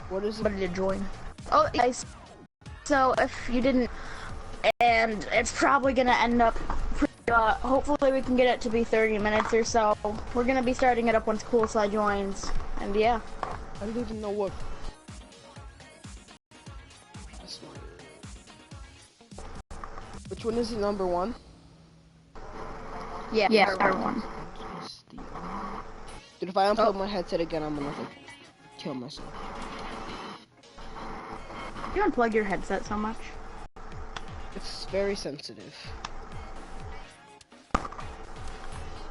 What is it? Somebody to join. Oh, guys. So if you didn't, and it's probably gonna end up. Hopefully we can get it to be 30 minutes or so. We're gonna be starting it up once Coolside joins, and yeah. I don't even know what. Which one is the number one? Yeah, number one. Dude, if I unplug my headset again, I'm gonna like, kill myself. You unplug your headset so much? It's very sensitive.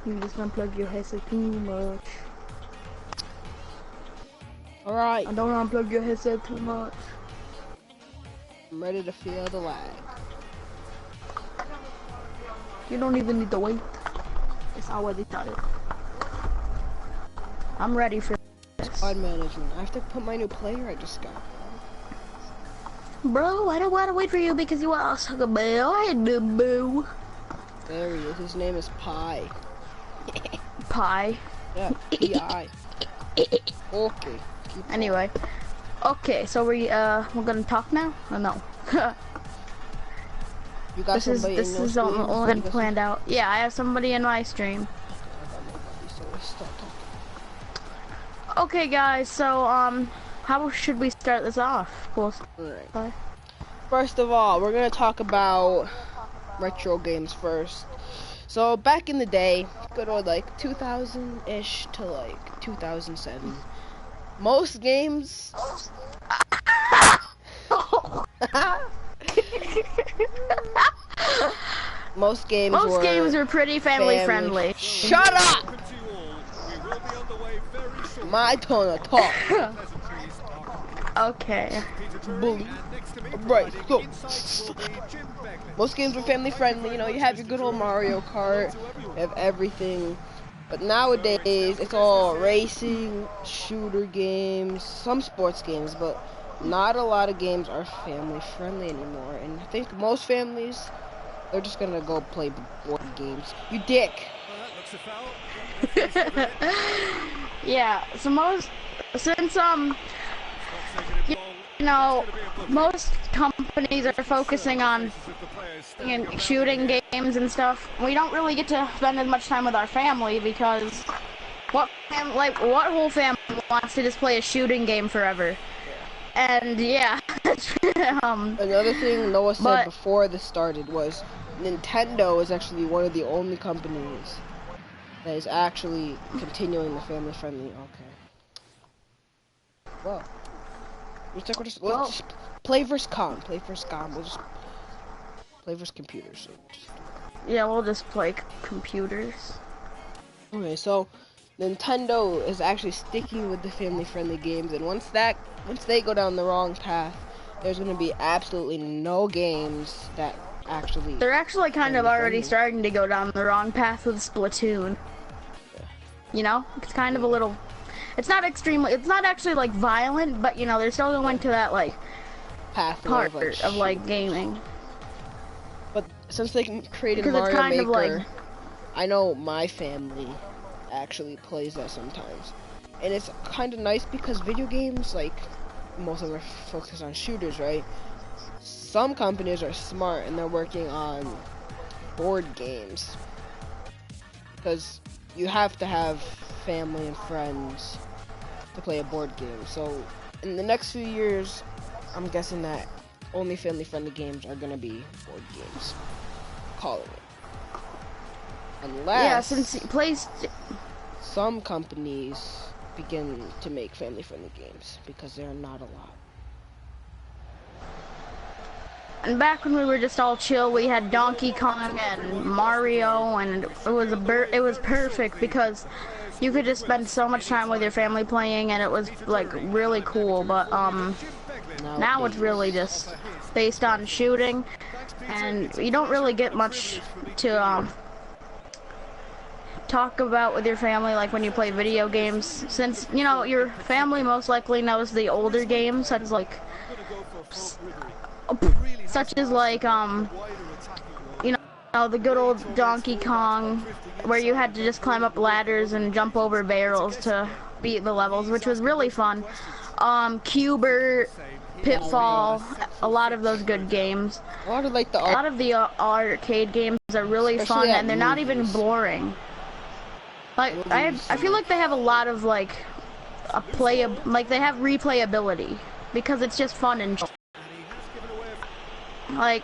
You just unplug your headset too much. Alright. I don't unplug your headset too much. I'm ready to feel the lag. You don't even need to wait. It's already started. I'm ready for this. Squad management. I have to put my new player I just got. Bro, I don't want to wait for you because you are such a boo. There he is. His name is Pi. Pie. Yeah, P-I. Okay. Anyway. Okay, so we're gonna talk now? Or no? You got somebody this in your is stream? all planned out. Yeah, I have somebody in my stream. Okay, guys. So how should we start this off? Cool. Right. First of all, we're gonna talk about retro games first. So back in the day, good old like 2000-ish to like 2007, most games. Most games were pretty family friendly. Shut up! My turn to talk. Okay. Bully. Right, so most games were family friendly, you know, you have your good old Mario Kart, you have everything. But nowadays it's all racing, shooter games, some sports games, but not a lot of games are family friendly anymore. And I think most families, they're just gonna go play board games. You dick. Yeah, so since you know, most companies are focusing on shooting games and stuff. We don't really get to spend as much time with our family because what whole family wants to just play a shooting game forever? And yeah. Another thing Noah said before this started was Nintendo is actually one of the only companies that is actually continuing the family friendly. Okay. Well. Let's just play versus con. We'll just play versus computers. Yeah, we'll just play computers. Okay, so Nintendo is actually sticking with the family-friendly games, and once they go down the wrong path, there's gonna be absolutely no games that actually. They're actually kind of already starting to go down the wrong path with Splatoon. Yeah. You know, it's kind of a little. It's not actually like violent, but you know, they're still going to that like part of like gaming. But since they created Mario Maker, I know my family actually plays that sometimes. And it's kind of nice because video games, like, most of them are focused on shooters, right? Some companies are smart and they're working on board games. Because you have to have family and friends to play a board game. So in the next few years, I'm guessing that only family-friendly games are gonna be board games. Calling it. Unless some companies begin to make family-friendly games, because there are not a lot. And back when we were just all chill, we had Donkey Kong and Mario, and it was perfect because you could just spend so much time with your family playing, and it was like really cool. But now it's really just based on shooting, and you don't really get much to talk about with your family like when you play video games, since you know your family most likely knows the older games, such as like you know, the good old Donkey Kong, where you had to just climb up ladders and jump over barrels to beat the levels, which was really fun. Cuber, Pitfall, a lot of those good games. A lot of like the arcade games are really fun, and they're not even boring. Like I feel like they have a lot of like they have replayability because it's just fun and like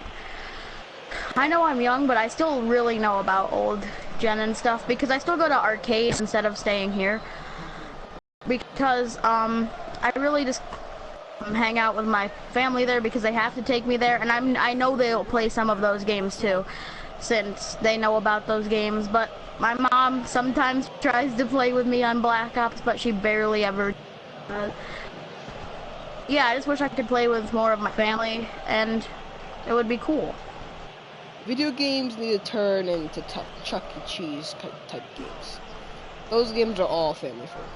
I know I'm young, but I still really know about old gen and stuff because I still go to arcades instead of staying here because I really just hang out with my family there because they have to take me there, and I know they'll play some of those games too since they know about those games. But my mom sometimes tries to play with me on Black Ops, but she barely ever does. Yeah, I just wish I could play with more of my family, and it would be cool. Video games need to turn into Chuck E. Cheese type games. Those games are all family friendly.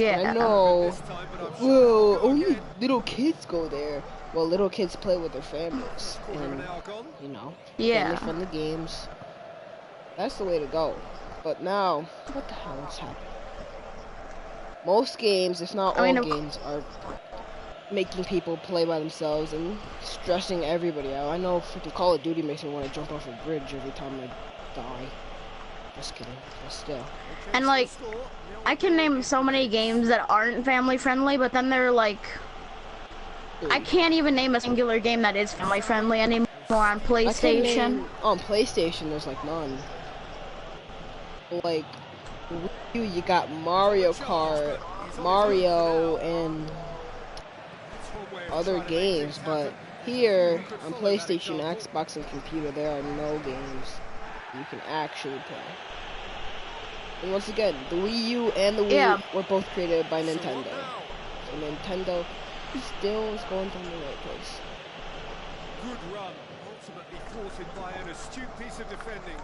Yeah. I know. Well, only little kids go there. Well, little kids play with their families, and you know, family-friendly games. That's the way to go. But now, what the hell is happening? Most games, if not all games, are making people play by themselves and stressing everybody out. I know freaking Call of Duty makes me want to jump off a bridge every time I die. Just kidding, but still. And like, I can name so many games that aren't family friendly, but then they're like, I can't even name a singular game that is family friendly anymore on PlayStation. On PlayStation, there's like none. Like, you got Mario Kart, Mario, and other games, but here on PlayStation, Xbox, and computer, there are no games you can actually play. And once again, the Wii U and the Wii were both created by Nintendo. So Nintendo still is going down the right place. Good run, ultimately thwarted by an astute piece of defending.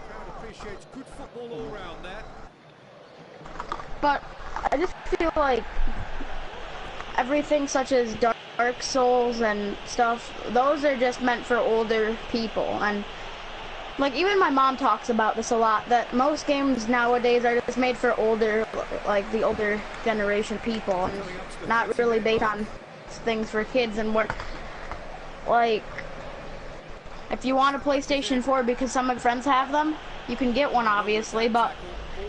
Crowd appreciates good football all round there. But I just feel like everything such as Dark Souls and stuff, those are just meant for older people. And like, even my mom talks about this a lot, that most games nowadays are just made for older, like the older generation people, and not really based on things for kids. And what, like, if you want a PlayStation 4 because some of my friends have them, you can get one, obviously. But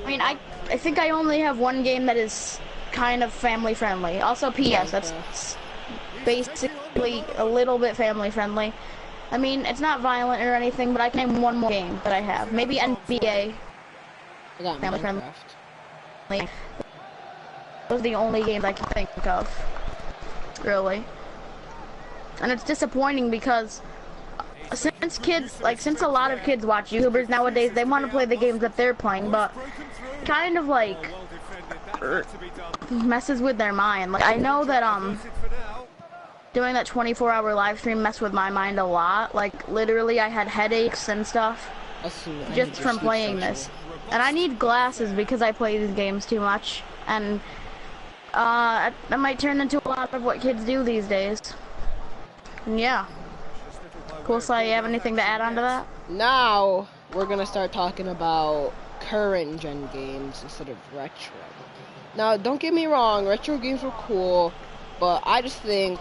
I mean, I think I only have one game that is kind of family friendly. Also PS, that's basically a little bit family friendly. I mean, it's not violent or anything, but I can name one more game that I have. Maybe NBA. I got family friendly. Minecraft. Those are the only games I can think of, really. And it's disappointing because since a lot of kids watch YouTubers nowadays, they want to play the games that they're playing, but kind of like messes with their mind. Like, I know that doing that 24-hour live stream messed with my mind a lot. Like, literally I had headaches and stuff just from playing this. And I need glasses because I play these games too much. And that might turn into a lot of what kids do these days. And yeah. Cool, Sly, you have anything to add on to that? Now, we're gonna start talking about current gen games instead of retro. Now, don't get me wrong, retro games were cool, but I just think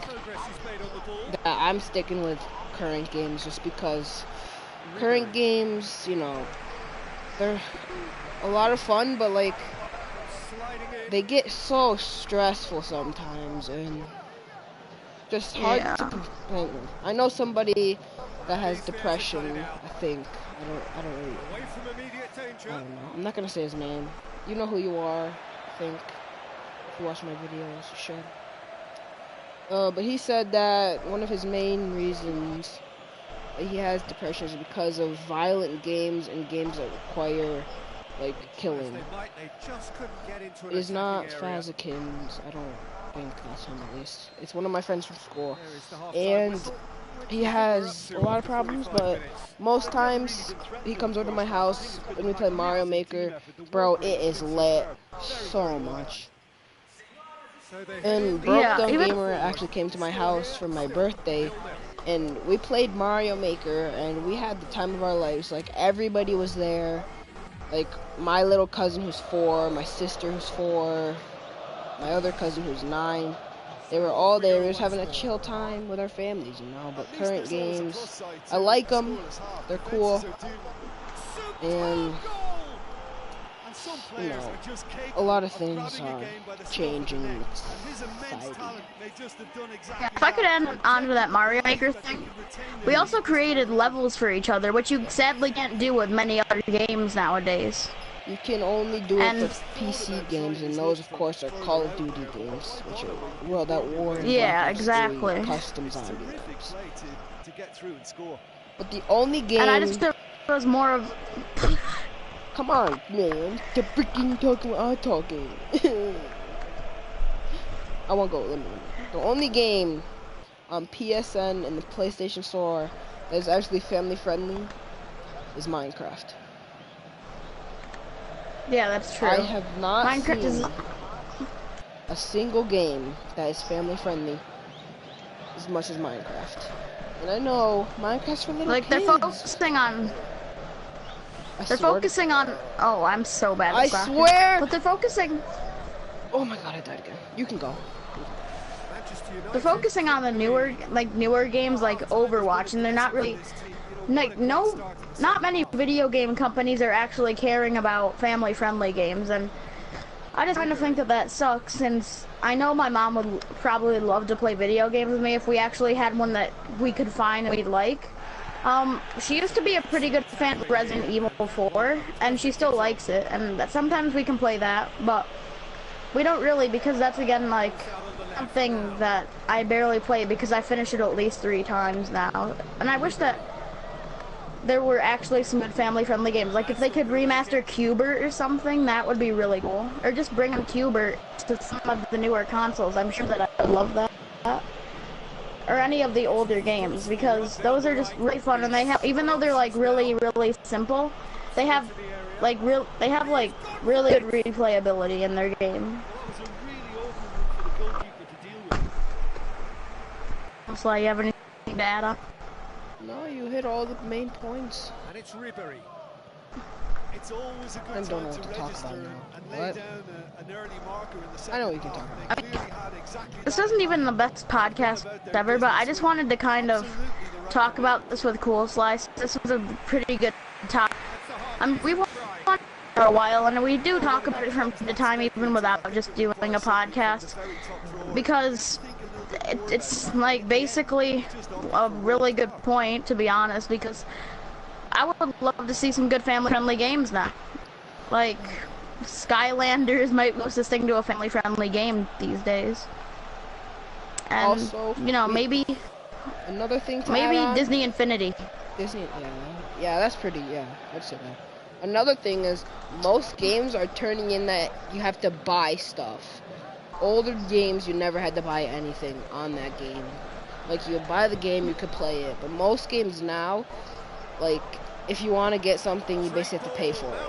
that I'm sticking with current games just because current games, you know, they're a lot of fun, but like, they get so stressful sometimes and just hard to complain with. I know somebody that has depression, I think. I don't know. I'm not gonna say his name. You know who you are, I think. If you watch my videos, you should. But he said that one of his main reasons that he has depression is because of violent games and games that require, like, killing. It is not Fazikins, I don't think that's him at least. It's one of my friends from school. And he has a lot of problems, but most times he comes over to my house when we play Mario Maker. Bro, it is lit so much. And Broke Dumb Gamer actually came to my house for my birthday, and we played Mario Maker, and we had the time of our lives. Like, everybody was there. Like, my little cousin who's 4, my sister who's 4, my other cousin who's 9. They were all there. We were just having a chill time with our families, you know. But current games, I like them. They're cool. And, you know, a lot of things are changing in society. Yeah, if I could add on to that Mario Maker thing, we also created levels for each other, which you sadly can't do with many other games nowadays. You can only do it for PC games, and those, of course, are Call of Duty games, which are World at War and exactly. custom zombie maps. But the only game... And I just thought it was more of... Come on, man. The freaking talking while I'm talking. I won't go. Let me. The only game on PSN and the PlayStation Store that is actually family friendly is Minecraft. Yeah, that's true. I have not seen a single game that is family friendly as much as Minecraft. And I know Minecraft's for little kids. They're focusing on... They're focusing on... Oh, I'm so bad at soccer. Swear! But they're focusing... Oh my god, I died again. You can go. They're focusing on the newer games like Overwatch, and they're not really... Not many video game companies are actually caring about family-friendly games, and I just kind of think that sucks, since I know my mom would probably love to play video games with me if we actually had one that we could find and we'd like. She used to be a pretty good fan of Resident Evil 4, and she still likes it, and that sometimes we can play that, but we don't really, because that's, again, like, something that I barely play because I finished it at least 3 times now, and I wish that there were actually some good family-friendly games. Like, if they could remaster Qbert or something, that would be really cool. Or just bring in Qbert to some of the newer consoles. I'm sure that I would love that. Or any of the older games, because those are just really fun, and they have, even though they're like really simple, they have like really good replayability in their game. So you have anything to add on? No, you hit all the main points. And it's Ribery. It's always a good I don't know time what to talk about now. lay down an early marker in the I know what you can talk about. This isn't even the best podcast ever, but I just wanted to kind of talk about this with Cool Slice. This was a pretty good topic. We watched it for a while, and we do talk about it from time to time, even without just doing a podcast, because it's like basically a really good point, to be honest, because I would love to see some good family-friendly games now. Like, Skylanders might be the closest thing to a family-friendly game these days. And, also, you know, maybe another thing to maybe add on, Disney Infinity. Disney, yeah, that's pretty, yeah, I'd say that. Another thing is, most games are turning in that you have to buy stuff. Older games, you never had to buy anything on that game. Like, you buy the game, you could play it. But most games now, like, if you want to get something, you basically have to pay for it.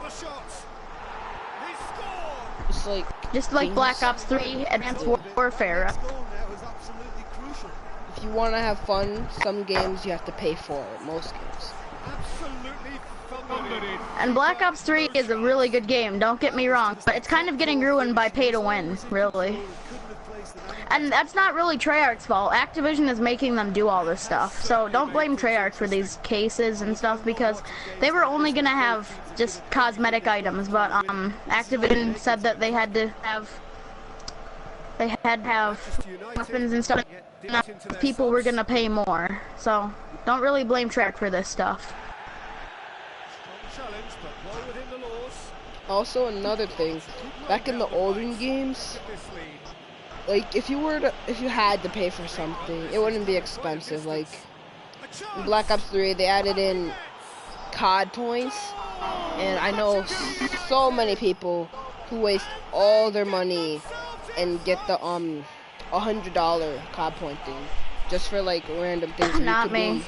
Just like Black Ops 3 Advanced Warfare. If you want to have fun, some games you have to pay for it. Most games. And Black Ops 3 is a really good game, don't get me wrong, but it's kind of getting ruined by pay to win, really. And that's not really Treyarch's fault. Activision is making them do all this stuff. So don't blame Treyarch for these cases and stuff, because they were only gonna have just cosmetic items, but Activision said that they had to have weapons and stuff, and people were gonna pay more. So don't really blame Treyarch for this stuff. Also, another thing, back in the older games, like, if you had to pay for something, it wouldn't be expensive. Like, in Black Ops 3, they added in COD points, and I know so many people who waste all their money and get the $100 COD point thing, just for, like, random things. Not me.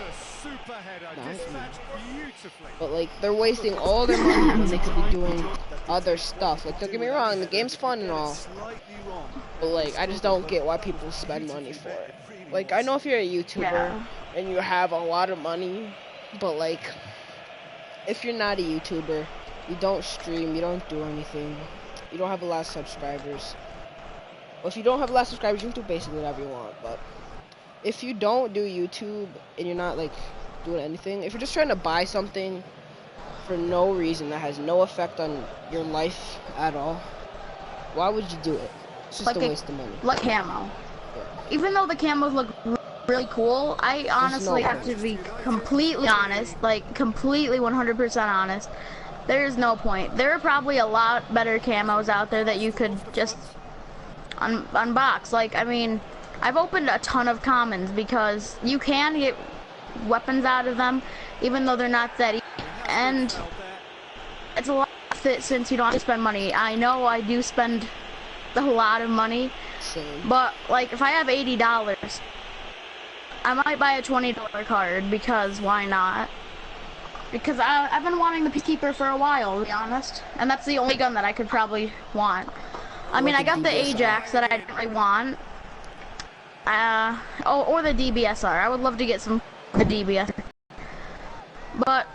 But, like, they're wasting all their money when they could be doing other stuff. Like, don't get me wrong, the game's fun and all, but, like, I just don't get why people spend money for it. Like, I know if you're a YouTuber and you have a lot of money, but, like, if you're not a YouTuber, you don't stream, you don't do anything, you don't have a lot of subscribers, Well, if you don't have a lot of subscribers, you can do basically whatever you want. But if you don't do YouTube and you're not like doing anything, if you're just trying to buy something for no reason that has no effect on your life at all, why would you do it? It's just like a waste of money. Like camo. Yeah. Even though the camos look really cool, I honestly have to be completely honest, like completely 100% honest. There's no point. There are probably a lot better camos out there that you could just unbox. Like, I mean, I've opened a ton of commons because you can get weapons out of them, even though they're not that easy. And it's a lot of it since you don't have to spend money. I know I do spend a lot of money, but like if I have $80, I might buy a $20 card because why not? Because I've been wanting the Peacekeeper for a while, to be honest, and that's the only gun that I could probably want. I mean, I got the Ajax that I didn't really want. Or the DBSR. I would love to get the DBSR. But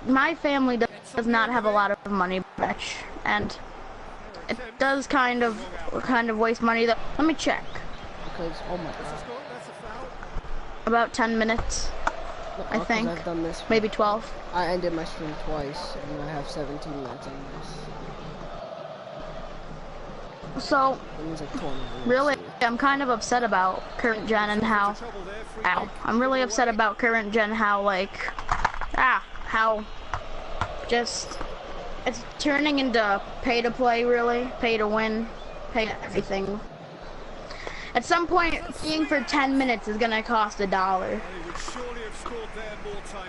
my family does not have a lot of money, much, and it does kind of waste money. Though. Let me check. Because oh my god. About 10 minutes. I think. I've done this. Maybe 12. I ended my stream twice, and I have 17 minutes on this. So, like really, I'm kind of upset about current gen and how. Ow! I'm really upset about current gen how how just it's turning into pay to play, really, pay to win, pay everything. At some point, paying for 10 minutes is gonna cost $1.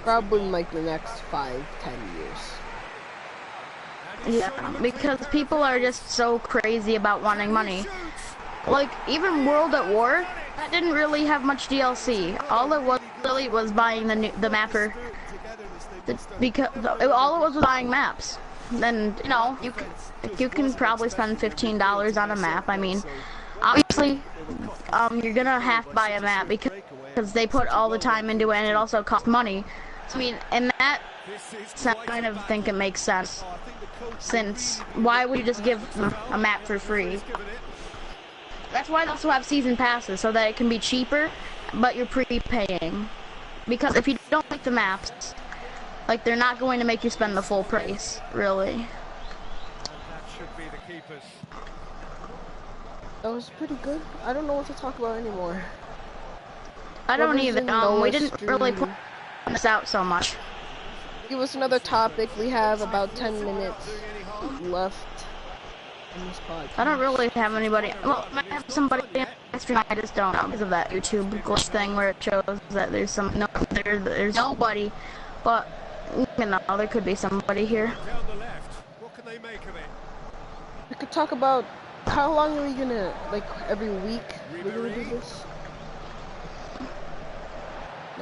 Probably in like the next 5-10 years. Yeah, because people are just so crazy about wanting money. Like, even World at War, that didn't really have much DLC. All it was really was buying the mapper. Because all it was buying maps. And, you know, you can probably spend $15 on a map. I mean, obviously, you're gonna have to buy a map because they put all the time into it, and it also costs money. So, I mean, in that sense, I kind of think it makes sense. Since, why would you just give them a map for free? That's why they also have season passes, so that it can be cheaper, but you're prepaying. Because if you don't like the maps, like, they're not going to make you spend the full price, really. That was pretty good. I don't know what to talk about anymore. I don't either. We didn't really put this out so much. Give us another topic. We have about 10 minutes left in this podcast. I don't really have anybody. Well, I have somebody in the stream. I just don't know because of that YouTube glitch thing where it shows that there's there's nobody. But you know, there could be somebody here. We could talk about how long are we gonna, like, every week we're gonna do this?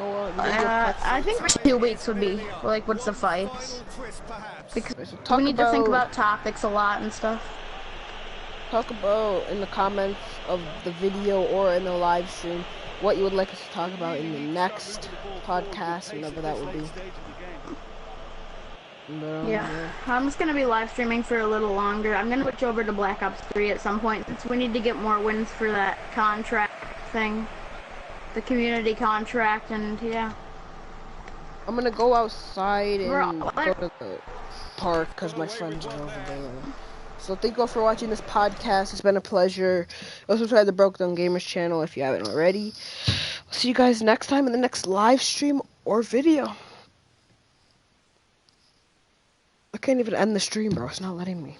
I think 2 weeks would be, like, would suffice. Because we need to think about topics a lot and stuff. Talk about in the comments of the video or in the live stream what you would like us to talk about in the next podcast, whenever that would be. Yeah, I'm just gonna be live streaming for a little longer. I'm gonna switch over to Black Ops 3 at some point since we need to get more wins for that contract thing, the community contract, and yeah. I'm gonna go outside and go to the park because my friends are over there. So thank you all for watching this podcast. It's been a pleasure. Also subscribe to the Broke Down Gamers channel if you haven't already. I'll see you guys next time in the next live stream or video. I can't even end the stream, bro. It's not letting me.